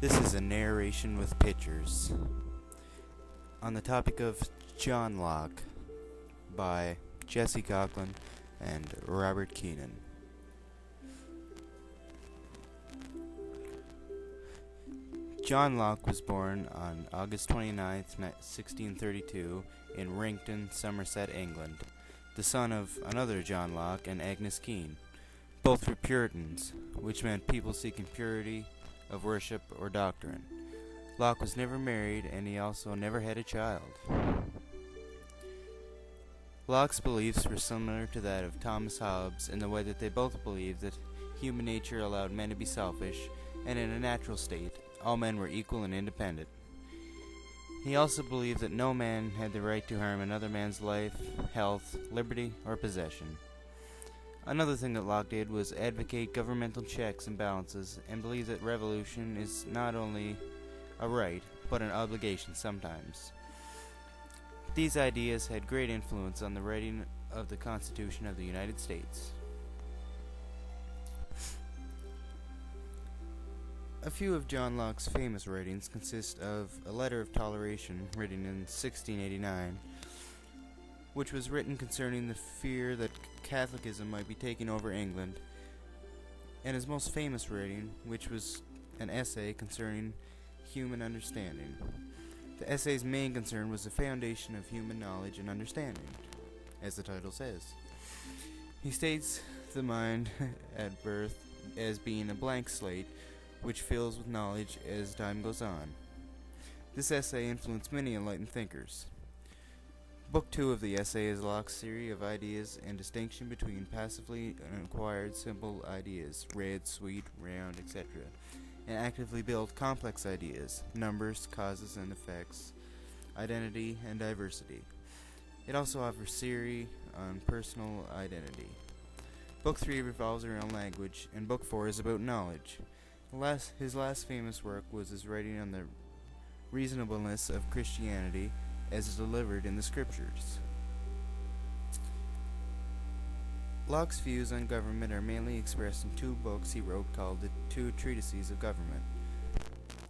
This is a narration with pictures on the topic of John Locke by Jesse Coughlin and Robert Keenan. John Locke was born on August 29, 1632 in Wrington, Somerset, England, the son of another John Locke and Agnes Keene. Both were Puritans, which meant people seeking purity of worship or doctrine. Locke was never married, and he also never had a child. Locke's beliefs were similar to that of Thomas Hobbes in the way that they both believed that human nature allowed men to be selfish, and in a natural state, all men were equal and independent. He also believed that no man had the right to harm another man's life, health, liberty, or possession. Another thing that Locke did was advocate governmental checks and balances, and believe that revolution is not only a right, but an obligation sometimes. These ideas had great influence on the writing of the Constitution of the United States. A few of John Locke's famous writings consist of a letter of toleration written in 1689, which was written concerning the fear that Catholicism might be taking over England, and his most famous writing, which was an essay concerning human understanding. The essay's main concern was the foundation of human knowledge and understanding, as the title says. He states the mind at birth as being a blank slate, which fills with knowledge as time goes on. This essay influenced many enlightened thinkers. Book 2 of the essay is Locke's theory of ideas and distinction between passively acquired simple ideas, red, sweet, round, etc., and actively built complex ideas, numbers, causes and effects, identity, and diversity. It also offers theory on personal identity. Book 3 revolves around language, and Book 4 is about knowledge. His last famous work was his writing on the reasonableness of Christianity as delivered in the Scriptures. Locke's views on government are mainly expressed in two books he wrote called the Two Treatises of Government.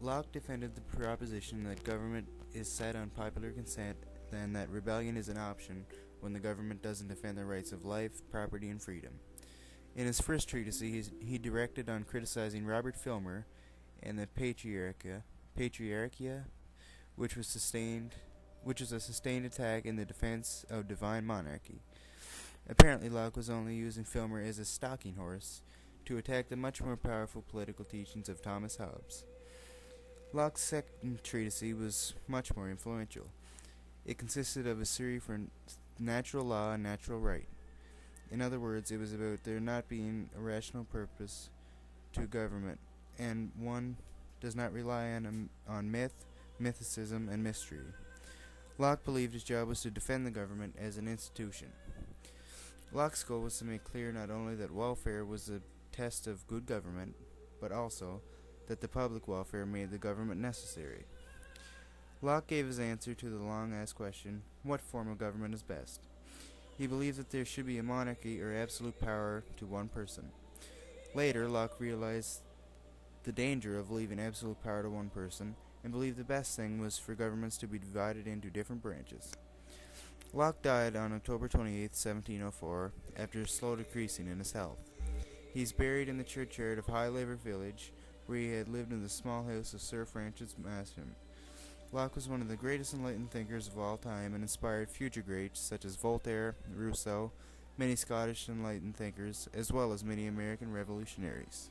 Locke defended the proposition that government is set on popular consent and that rebellion is an option when the government doesn't defend the rights of life, property, and freedom. In his first treatise, he directed on criticizing Robert Filmer and the Patriarchia, which was a sustained attack in the defense of divine monarchy. Apparently, Locke was only using Filmer as a stalking horse to attack the much more powerful political teachings of Thomas Hobbes. Locke's second treatise was much more influential. It consisted of a theory for natural law and natural right. In other words, it was about there not being a rational purpose to government, and one does not rely on myth, mythicism, and mystery. Locke believed his job was to defend the government as an institution. Locke's goal was to make clear not only that welfare was the test of good government, but also that the public welfare made the government necessary. Locke gave his answer to the long-asked question, what form of government is best? He believed that there should be a monarchy or absolute power to one person. Later, Locke realized the danger of leaving absolute power to one person and believed the best thing was for governments to be divided into different branches. Locke died on October 28, 1704, after slow decreasing in his health. He is buried in the churchyard of High Labour Village, where he had lived in the small house of Sir Francis Masham. Locke was one of the greatest enlightened thinkers of all time and inspired future greats such as Voltaire, Rousseau, many Scottish enlightened thinkers, as well as many American revolutionaries.